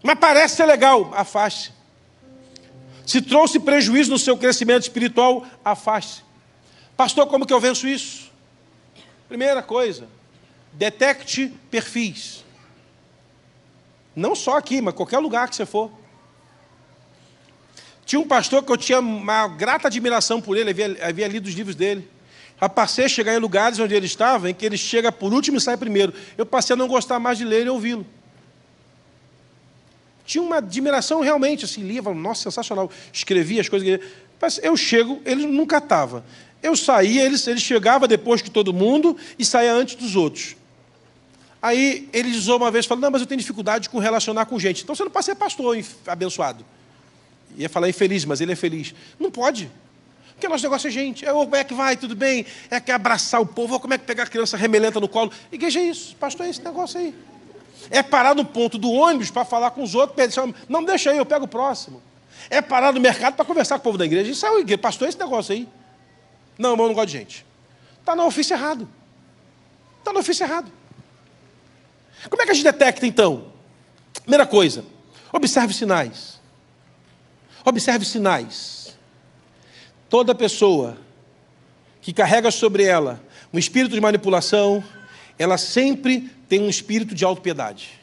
Mas parece ser legal. Afaste-se. Se trouxe prejuízo no seu crescimento espiritual, afaste-se. Pastor, como que eu venço isso? Primeira coisa, Detecte perfis. Não só aqui, mas qualquer lugar que você for. Tinha um pastor que eu tinha uma grata admiração por ele, havia lido os livros dele. Passei a chegar em lugares onde ele estava, em que ele chega por último e sai primeiro. Eu passei a não gostar mais de ler e ouvi-lo. Tinha uma admiração realmente, assim, lia, falava, nossa, sensacional. Escrevia as coisas que ele... Eu chego, ele nunca estava. Eu saía, ele chegava depois que todo mundo e saía antes dos outros. Aí ele usou uma vez, falou, não, mas eu tenho dificuldade com relacionar com gente. Então você não pode ser pastor abençoado. Ia falar infeliz, mas ele é feliz. Não pode. Porque nosso negócio é gente. Como é que vai, tudo bem? É que abraçar o povo, como é que pegar a criança remelenta no colo? Igreja é isso, pastor é esse negócio aí. É parar no ponto do ônibus para falar com os outros, não deixa aí, eu pego o próximo. É parar no mercado para conversar com o povo da igreja. Isso é o igreja, pastor é esse negócio aí. Não, irmão, eu não gosto de gente. Está no ofício errado. Está no ofício errado. Como é que a gente detecta, então? Primeira coisa, observe sinais. Observe sinais. Toda pessoa que carrega sobre ela um espírito de manipulação, ela sempre tem um espírito de autopiedade.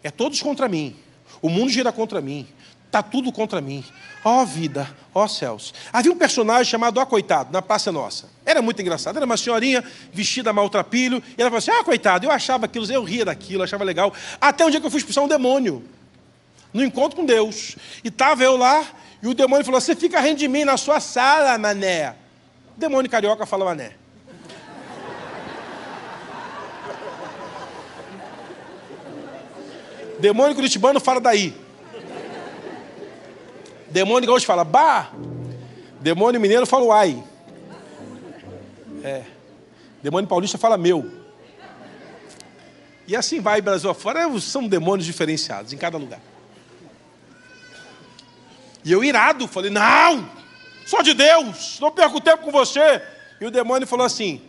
É todos contra mim. O mundo gira contra mim. Está tudo contra mim. Ó vida, ó céus. Havia um personagem chamado Coitado, na Praça Nossa. Era muito engraçado. Era uma senhorinha vestida maltrapilho. E ela falou assim, coitado, eu achava aquilo, eu ria daquilo, achava legal. Até um dia que eu fui expulsar um demônio. No encontro com Deus. E estava eu lá, e o demônio falou, você fica rindo de mim na sua sala, mané. O demônio carioca fala mané. Demônio curitibano fala daí. Demônio gaúcho fala bah. Demônio mineiro fala uai. Demônio paulista fala meu. E assim vai, Brasil afora, são demônios diferenciados em cada lugar. E eu irado, falei, não, sou de Deus, não perco tempo com você. E o demônio falou assim,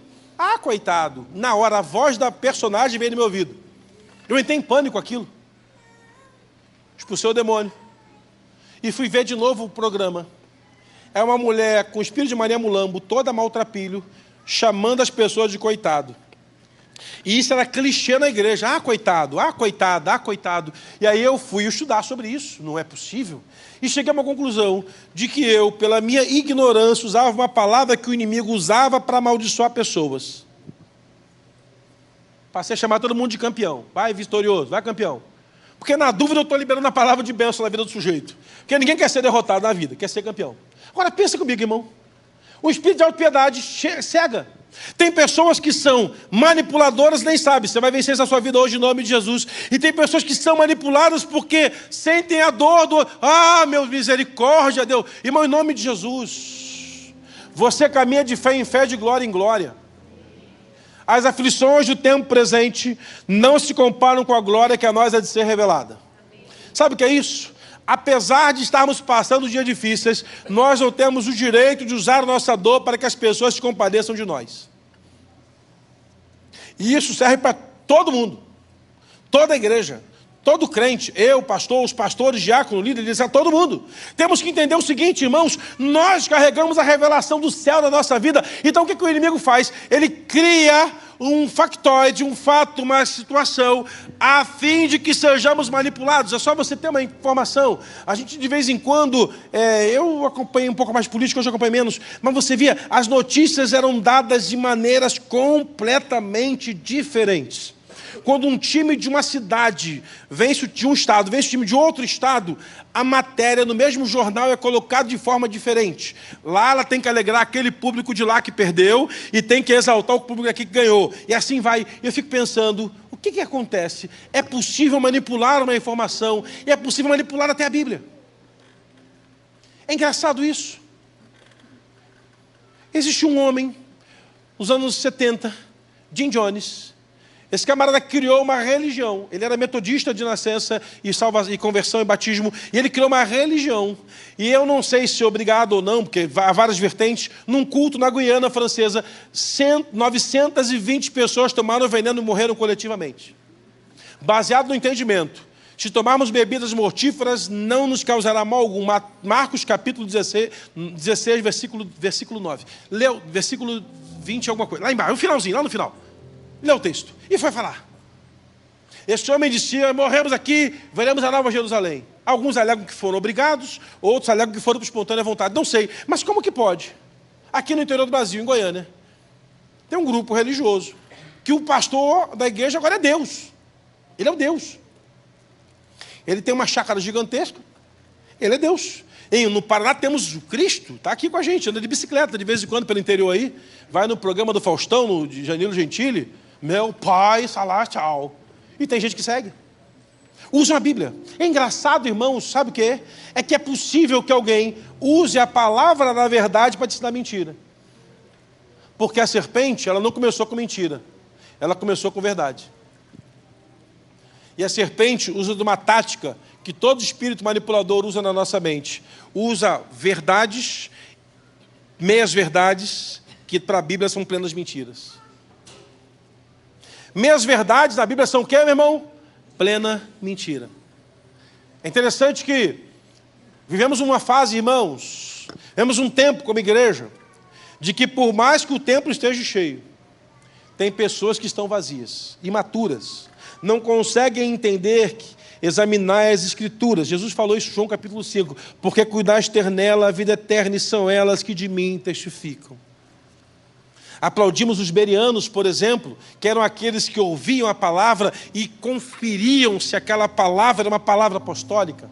coitado. Na hora, a voz da personagem veio no meu ouvido. Eu entrei em pânico com aquilo. Expulsei o demônio. E fui ver de novo o programa. É uma mulher com espírito de Maria Mulambo, toda maltrapilho, chamando as pessoas de coitado. E isso era clichê na igreja. Coitado, coitado, coitado. E aí eu fui estudar sobre isso. Não é possível. E cheguei a uma conclusão de que eu, pela minha ignorância, usava uma palavra que o inimigo usava para amaldiçoar pessoas. Passei a chamar todo mundo de campeão. Vai vitorioso, vai campeão. Porque na dúvida eu estou liberando a palavra de bênção na vida do sujeito. Porque ninguém quer ser derrotado na vida, quer ser campeão. Agora pensa comigo, irmão. O espírito de autopiedade cega. Tem pessoas que são manipuladoras, nem sabe. Você vai vencer essa sua vida hoje em nome de Jesus. E tem pessoas que são manipuladas porque sentem a dor do... meu misericórdia, Deus. Irmão, em nome de Jesus. Você caminha de fé em fé, de glória em glória. As aflições do tempo presente não se comparam com a glória que a nós é de ser revelada. Sabe o que é isso? Apesar de estarmos passando dias difíceis, nós não temos o direito de usar a nossa dor para que as pessoas se compadeçam de nós. E isso serve para todo mundo, toda a igreja, todo crente, eu, pastor, os pastores, diácono, líderes, todo mundo. Temos que entender o seguinte, irmãos, nós carregamos a revelação do céu na nossa vida. Então o que o inimigo faz? Ele cria um factoide, um fato, uma situação, a fim de que sejamos manipulados. É só você ter uma informação. A gente, de vez em quando, eu acompanhei um pouco mais política, hoje eu acompanho menos, mas você via, as notícias eram dadas de maneiras completamente diferentes. Quando um time de uma cidade vence de um estado, vence o time de outro estado, a matéria no mesmo jornal é colocada de forma diferente. Lá ela tem que alegrar aquele público de lá que perdeu e tem que exaltar o público aqui que ganhou. E assim vai. Eu fico pensando, o que acontece? É possível manipular uma informação e é possível manipular até a Bíblia. É engraçado isso. Existe um homem, nos anos 70, Jim Jones. Esse camarada criou uma religião. Ele era metodista de nascença e conversão e batismo. E ele criou uma religião. E eu não sei se é obrigado ou não, porque há várias vertentes. Num culto na Guiana Francesa, 920 pessoas tomaram veneno e morreram coletivamente. Baseado no entendimento. Se tomarmos bebidas mortíferas, não nos causará mal algum. Marcos capítulo 16 versículo 9. Leu, versículo 20, alguma coisa. Lá embaixo, no finalzinho, lá no final. Leu o texto. E foi falar. Esse homem disse, morremos aqui, veremos a Nova Jerusalém. Alguns alegam que foram obrigados, outros alegam que foram por espontânea vontade. Não sei, mas como que pode? Aqui no interior do Brasil, em Goiânia, tem um grupo religioso, que o pastor da igreja agora é Deus. Ele é o Deus. Ele tem uma chácara gigantesca, ele é Deus. No Paraná temos o Cristo, está aqui com a gente, anda de bicicleta de vez em quando pelo interior aí, vai no programa do Faustão, no de Janilo Gentili, meu pai, salá, tchau. E tem gente que segue. Usa a Bíblia. É engraçado, irmãos, sabe o que é? É que é possível que alguém use a palavra da verdade para te ensinar mentira. Porque a serpente, ela não começou com mentira. Ela começou com verdade. E a serpente usa de uma tática que todo espírito manipulador usa na nossa mente. Usa verdades, meias verdades, que para a Bíblia são plenas mentiras. Meias verdades na Bíblia são o quê, meu irmão? Plena mentira. É interessante que vivemos uma fase, irmãos, vivemos um tempo como igreja, de que por mais que o templo esteja cheio, tem pessoas que estão vazias, imaturas, não conseguem entender, examinar as Escrituras. Jesus falou isso em João capítulo 5, porque cuidaste ter nela a vida eterna e são elas que de mim testificam. Aplaudimos os bereanos, por exemplo, que eram aqueles que ouviam a palavra e conferiam se aquela palavra era uma palavra apostólica.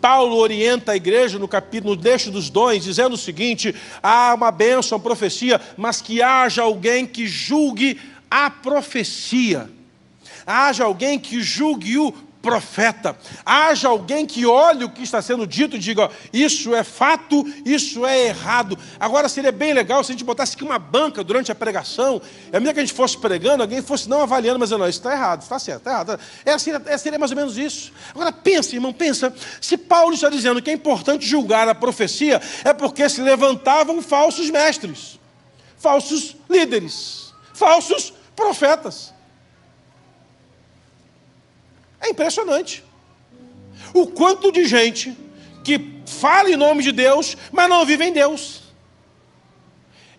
Paulo orienta a igreja no texto dos dons, dizendo o seguinte: há uma bênção, uma profecia, mas que haja alguém que julgue a profecia. Haja alguém que julgue o profeta. Haja alguém que olhe o que está sendo dito e diga, isso é fato, isso é errado. Agora seria bem legal se a gente botasse aqui uma banca durante a pregação, e à medida que a gente fosse pregando, alguém fosse não avaliando, mas não, isso está errado, isso está certo, está errado. Seria mais ou menos isso. Agora pensa, irmão, pensa, se Paulo está dizendo que é importante julgar a profecia, é porque se levantavam falsos mestres, falsos líderes, falsos profetas. É impressionante o quanto de gente que fala em nome de Deus, mas não vive em Deus.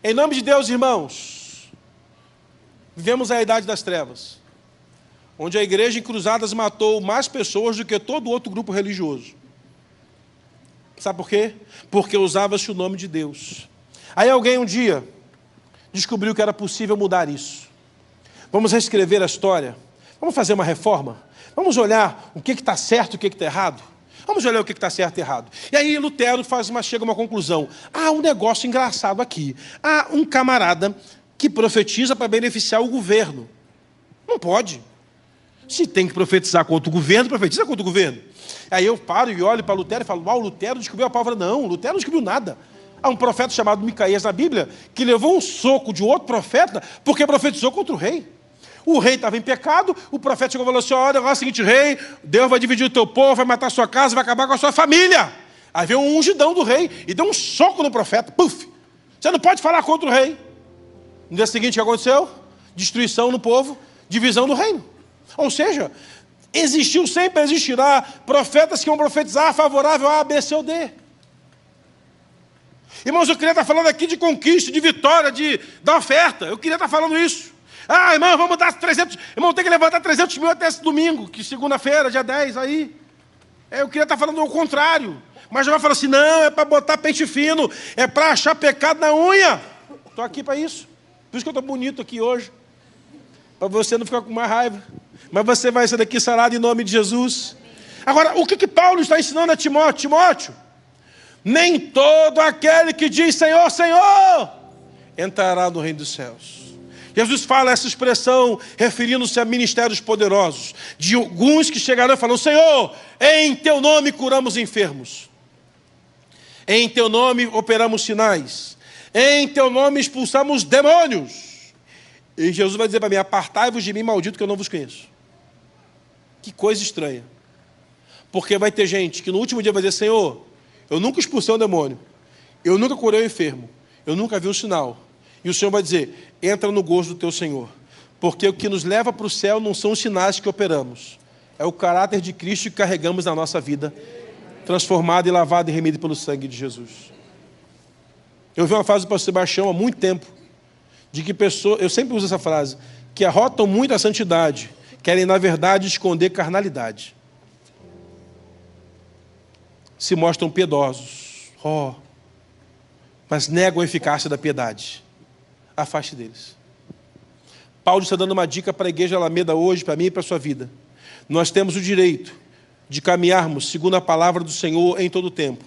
Em nome de Deus, irmãos, vivemos a idade das trevas, onde a igreja em Cruzadas matou mais pessoas do que todo outro grupo religioso. Sabe por quê? Porque usava-se o nome de Deus. Aí alguém um dia descobriu que era possível mudar isso. Vamos reescrever a história. Vamos fazer uma reforma. Vamos olhar o que está certo e o que está errado. Vamos olhar o que está certo e errado. E aí Lutero chega a uma conclusão. Há um negócio engraçado aqui. Há um camarada que profetiza para beneficiar o governo. Não pode. Se tem que profetizar contra o governo, profetiza contra o governo. Aí eu paro e olho para Lutero e falo, uau, Lutero descobriu a palavra. Não, Lutero não descobriu nada. Há um profeta chamado Micaías na Bíblia que levou um soco de outro profeta porque profetizou contra o rei. O rei estava em pecado, o profeta chegou e falou assim, olha, é o seguinte, rei, Deus vai dividir o teu povo, vai matar a sua casa, vai acabar com a sua família. Aí veio um ungidão do rei e deu um soco no profeta, puf! Você não pode falar contra o rei. No dia seguinte, o que aconteceu? Destruição no povo, divisão do reino. Ou seja, existiu, sempre existirá profetas que vão profetizar favorável a B, C ou D. Irmãos, eu queria estar falando aqui de conquista, de vitória, da oferta. Eu queria estar falando isso. Ah, irmão, vamos dar 300... Irmão, tem que levantar 300 mil até esse domingo, que segunda-feira, dia 10, aí. Eu queria estar falando o contrário. Mas já vai falar assim, não, é para botar pente fino, é para achar pecado na unha. Estou aqui para isso. Por isso que eu estou bonito aqui hoje. Para você não ficar com mais raiva. Mas você vai sair daqui sarado em nome de Jesus. Agora, o que Paulo está ensinando a Timóteo? Timóteo, nem todo aquele que diz Senhor, Senhor, entrará no reino dos céus. Jesus fala essa expressão referindo-se a ministérios poderosos, de alguns que chegarão e falam, Senhor, em teu nome curamos enfermos, em teu nome operamos sinais, em teu nome expulsamos demônios. E Jesus vai dizer para mim, apartai-vos de mim, maldito, que eu não vos conheço. Que coisa estranha. Porque vai ter gente que no último dia vai dizer, Senhor, eu nunca expulsei um demônio, eu nunca curei um enfermo, eu nunca vi um sinal. E o Senhor vai dizer, entra no gozo do teu Senhor. Porque o que nos leva para o céu não são os sinais que operamos. É o caráter de Cristo que carregamos na nossa vida, transformado e lavado e remido pelo sangue de Jesus. Eu vi uma frase do pastor Sebastião há muito tempo, de que pessoas, eu sempre uso essa frase, que arrotam muito a santidade, querem, na verdade, esconder carnalidade. Se mostram piedosos, mas negam a eficácia da piedade. Afaste deles. Paulo está dando uma dica para a igreja Alameda hoje, para mim e para a sua vida. Nós temos o direito de caminharmos segundo a palavra do Senhor em todo o tempo.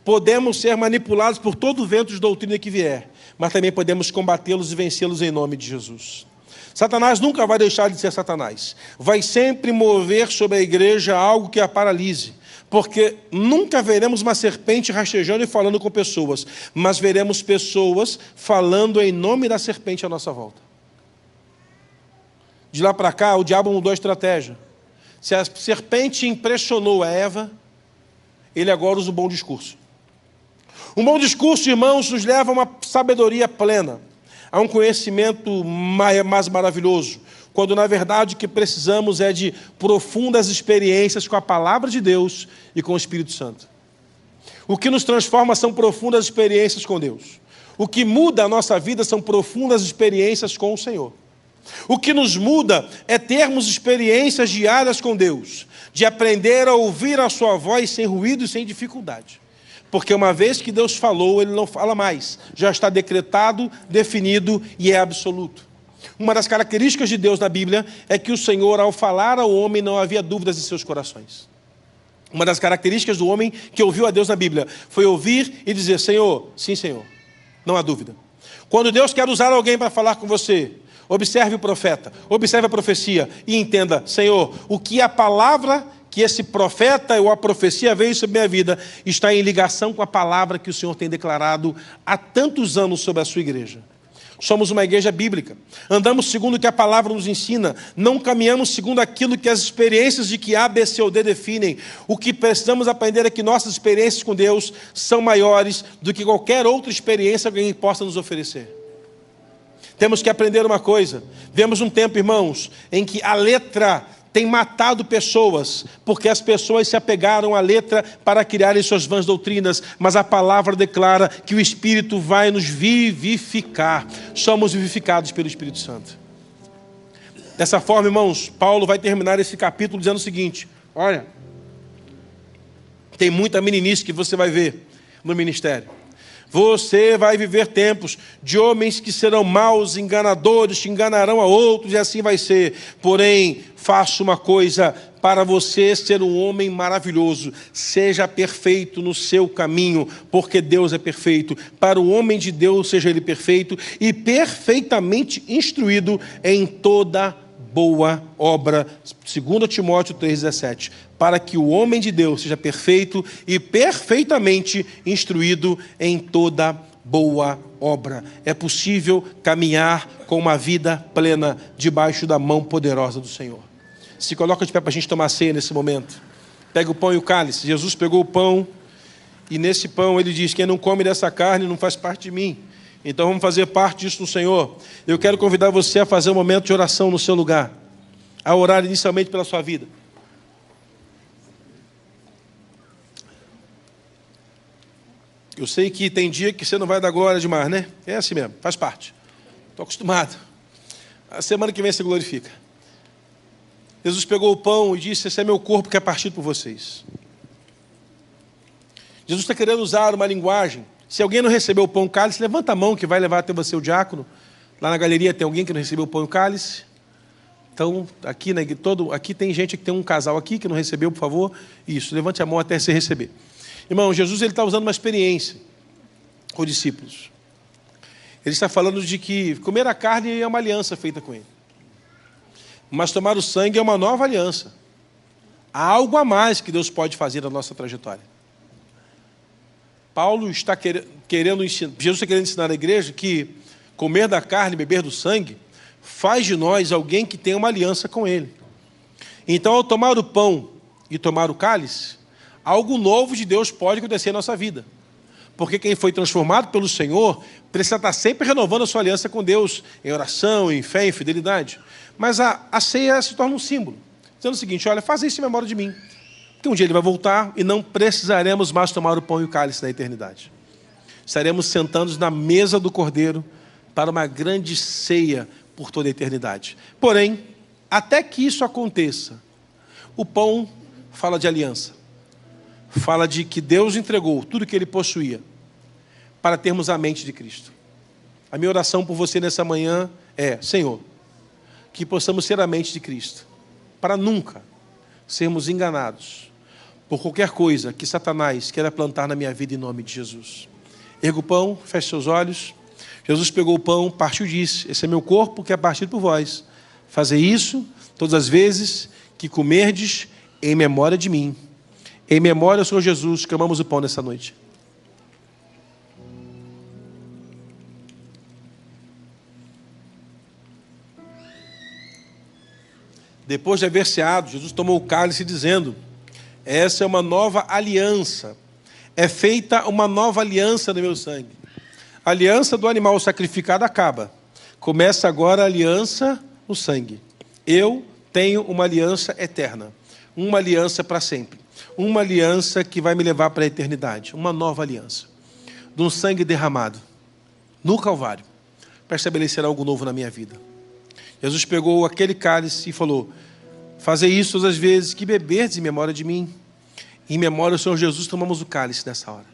Podemos ser manipulados por todo o vento de doutrina que vier, mas também podemos combatê-los e vencê-los em nome de Jesus. Satanás nunca vai deixar de ser Satanás. Vai sempre mover sobre a igreja algo que a paralise, porque nunca veremos uma serpente rastejando e falando com pessoas, mas veremos pessoas falando em nome da serpente à nossa volta. De lá para cá, o diabo mudou a estratégia. Se a serpente impressionou a Eva, ele agora usa o bom discurso. Um bom discurso, irmãos, nos leva a uma sabedoria plena, a um conhecimento mais maravilhoso, quando na verdade o que precisamos é de profundas experiências com a palavra de Deus e com o Espírito Santo. O que nos transforma são profundas experiências com Deus. O que muda a nossa vida são profundas experiências com o Senhor. O que nos muda é termos experiências diárias com Deus, de aprender a ouvir a sua voz sem ruído e sem dificuldade. Porque uma vez que Deus falou, Ele não fala mais. Já está decretado, definido e é absoluto. Uma das características de Deus na Bíblia é que o Senhor, ao falar ao homem, não havia dúvidas em seus corações. Uma das características do homem que ouviu a Deus na Bíblia foi ouvir e dizer: Senhor, sim, Senhor. Não há dúvida. Quando Deus quer usar alguém para falar com você, observe o profeta, observe a profecia e entenda: Senhor, o que a palavra que esse profeta ou a profecia veio sobre a minha vida está em ligação com a palavra que o Senhor tem declarado há tantos anos sobre a sua igreja. Somos uma igreja bíblica. Andamos segundo o que a palavra nos ensina. Não caminhamos segundo aquilo que as experiências de que A, B, C ou D definem. O que precisamos aprender é que nossas experiências com Deus são maiores do que qualquer outra experiência que alguém possa nos oferecer. Temos que aprender uma coisa. Vemos um tempo, irmãos, em que a letra tem matado pessoas, porque as pessoas se apegaram à letra para criarem suas vãs doutrinas, mas a palavra declara que o Espírito vai nos vivificar. Somos vivificados pelo Espírito Santo. Dessa forma, irmãos, Paulo vai terminar esse capítulo dizendo o seguinte: olha, tem muita meninice que você vai ver no ministério. Você vai viver tempos de homens que serão maus, enganadores, que enganarão a outros, e assim vai ser. Porém, faça uma coisa: para você ser um homem maravilhoso, seja perfeito no seu caminho, porque Deus é perfeito. Para o homem de Deus, seja ele perfeito e perfeitamente instruído em toda boa obra. 2 Timóteo 3,17. Para que o homem de Deus seja perfeito e perfeitamente instruído em toda boa obra. É possível caminhar com uma vida plena debaixo da mão poderosa do Senhor. Se coloca de pé para a gente tomar ceia nesse momento. Pega o pão e o cálice. Jesus pegou o pão e nesse pão ele diz: quem não come dessa carne não faz parte de mim. Então vamos fazer parte disso no Senhor. Eu quero convidar você a fazer um momento de oração no seu lugar, a orar inicialmente pela sua vida. Eu sei que tem dia que você não vai dar glória demais, né? É assim mesmo, faz parte. Estou acostumado. A semana que vem você glorifica. Jesus pegou o pão e disse: esse é meu corpo que é partido por vocês. Jesus está querendo usar uma linguagem. Se alguém não recebeu o pão e o cálice, levanta a mão que vai levar até você o diácono. Lá na galeria tem alguém que não recebeu o pão e o cálice. Então, aqui tem gente que tem um casal aqui que não recebeu, por favor. Isso, levante a mão até você receber. Irmão, Jesus está usando uma experiência com os discípulos. Ele está falando de que comer a carne é uma aliança feita com ele. Mas tomar o sangue é uma nova aliança. Há algo a mais que Deus pode fazer na nossa trajetória. Paulo está querendo ensinar, Jesus está querendo ensinar à igreja que comer da carne e beber do sangue faz de nós alguém que tem uma aliança com ele. Então, ao tomar o pão e tomar o cálice, algo novo de Deus pode acontecer na nossa vida. Porque quem foi transformado pelo Senhor precisa estar sempre renovando a sua aliança com Deus, em oração, em fé, em fidelidade. Mas a ceia se torna um símbolo, dizendo o seguinte: olha, faz isso em memória de mim. Porque um dia ele vai voltar e não precisaremos mais tomar o pão e o cálice na eternidade. Estaremos sentados na mesa do Cordeiro para uma grande ceia por toda a eternidade. Porém, até que isso aconteça, o pão fala de aliança. Fala de que Deus entregou tudo que Ele possuía para termos a mente de Cristo. A minha oração por você nessa manhã é: Senhor, que possamos ser a mente de Cristo, para nunca sermos enganados por qualquer coisa que Satanás queira plantar na minha vida, em nome de Jesus. Erga o pão, feche seus olhos. Jesus pegou o pão, partiu e disse: esse é meu corpo que é partido por vós. Fazei isso todas as vezes que comerdes em memória de mim. Em memória ao Senhor Jesus, que amamos o pão nessa noite. Depois de haver ceado, Jesus tomou o cálice dizendo: essa é uma nova aliança. É feita uma nova aliança no meu sangue. A aliança do animal sacrificado acaba. Começa agora a aliança no sangue. Eu tenho uma aliança eterna. Uma aliança para sempre. Uma aliança que vai me levar para a eternidade. Uma nova aliança. De um sangue derramado no Calvário para estabelecer algo novo na minha vida. Jesus pegou aquele cálice e falou: fazei isso todas as vezes que beberdes em memória de mim. Em memória ao Senhor Jesus, tomamos o cálice nessa hora.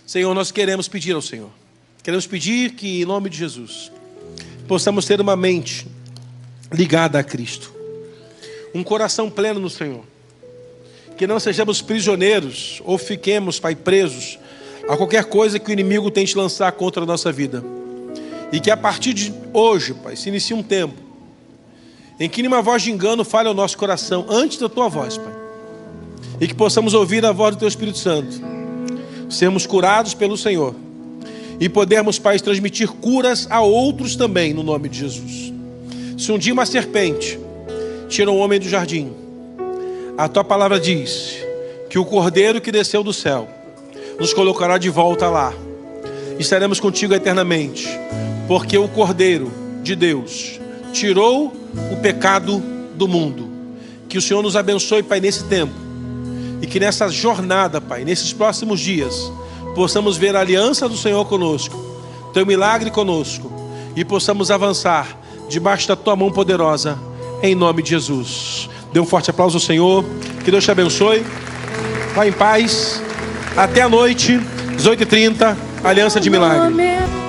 Senhor, nós queremos pedir ao Senhor. Queremos pedir que, em nome de Jesus, possamos ter uma mente ligada a Cristo. Um coração pleno no Senhor. Que não sejamos prisioneiros ou fiquemos, Pai, presos a qualquer coisa que o inimigo tente lançar contra a nossa vida. E que a partir de hoje, Pai, se inicie um tempo em que nenhuma voz de engano fale ao nosso coração antes da Tua voz, Pai. E que possamos ouvir a voz do Teu Espírito Santo. Sermos curados pelo Senhor. E podermos, Pai, transmitir curas a outros também, no nome de Jesus. Se um dia uma serpente tira um homem do jardim, a Tua palavra diz que o Cordeiro que desceu do céu nos colocará de volta lá. Estaremos contigo eternamente. Porque o Cordeiro de Deus tirou o pecado do mundo. Que o Senhor nos abençoe, Pai, nesse tempo. E que nessa jornada, Pai, nesses próximos dias, possamos ver a aliança do Senhor conosco, Teu milagre conosco, e possamos avançar debaixo da Tua mão poderosa, em nome de Jesus. Dê um forte aplauso ao Senhor. Que Deus te abençoe. Vá em paz. Até a noite, 18h30, Aliança de Milagre.